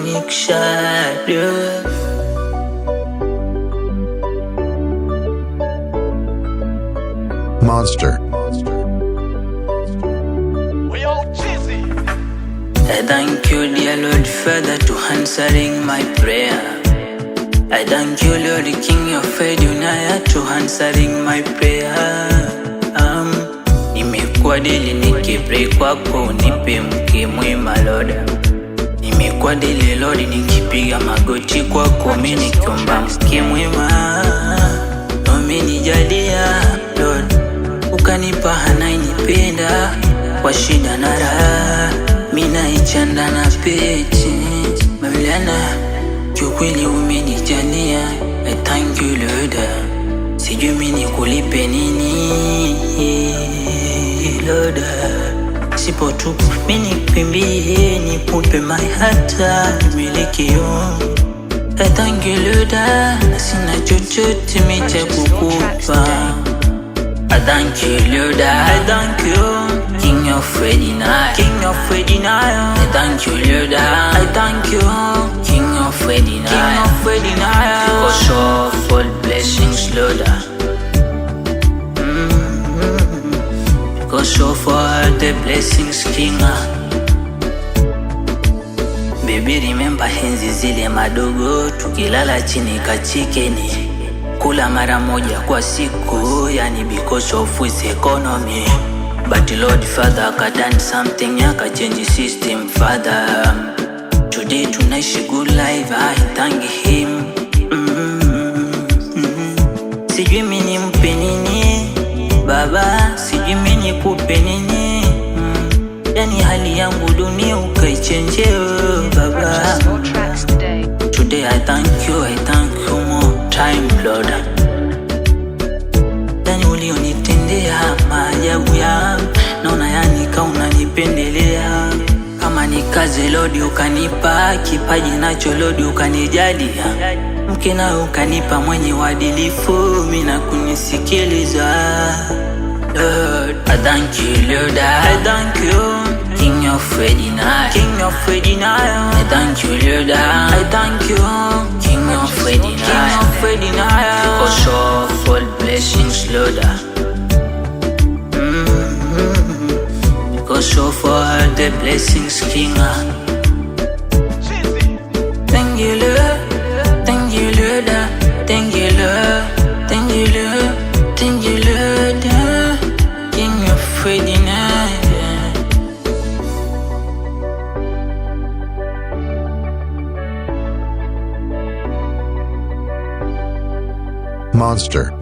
Nick Shadow. Monster. I thank you, dear Lord Father, to answering my prayer. I thank you, Lord King of Edunaya, to answering my prayer. Nimekuwa dili nikipray kwako unipe mke mwema Lord. Nimekuwa dili Lord nikipiga magoti kwako mimi nikiomba mke mwema. Umenijalia Lord, ukanipa anayenipenda kwa shida na raha. Mina ichanda na pete Maulana, kiukweli umenijalia. I thank you Lord. Sijui mimi nikulipe nini Lord. Sipo tu mimi nikwimbie, nikupe my heart miliki yo. I thank you Lord. Sina chochote mimi cha kukupa. I thank you Lord. I thank you King of Edunaya, King of Edunaya. I thank you Lord. I thank you King of Edunaya, King of Edunaya. Because of all blessings Lord. Because of all the blessings King. Baby remember henzi zile madogo, tukilala chini kachikeni, kula mara moja kwa siku, yani because of his economy. But Lord Father done something, yaka change system Father. Today tunaishi good life, I thank him. Sijui mimi nimpe nini Baba, sijui mimi nikupe nini. Yani hali yangu dunia ukaichange Baba. Today I thank you more time Lord. Yani ulionitendea maajabu ya naona, yani kama unanipendelea. Kama ni kazi Lord ukanipa, kipaji nacho Lord ukanijalia, mke na ukanipa mwenye uadilifu, mimi na kunisikiliza Lord. I thank you Lord. I thank you King of Edunaya, King of Edunaya. I thank you Lord. I thank you King of Edunaya, King of Edunaya. Because of all blessings Lord. Because of all the blessings King. Thank you Lord. Thank you Lord. Thank you Lord. Thank you Lord. Thank you Lord. King of Edunaya. Monster.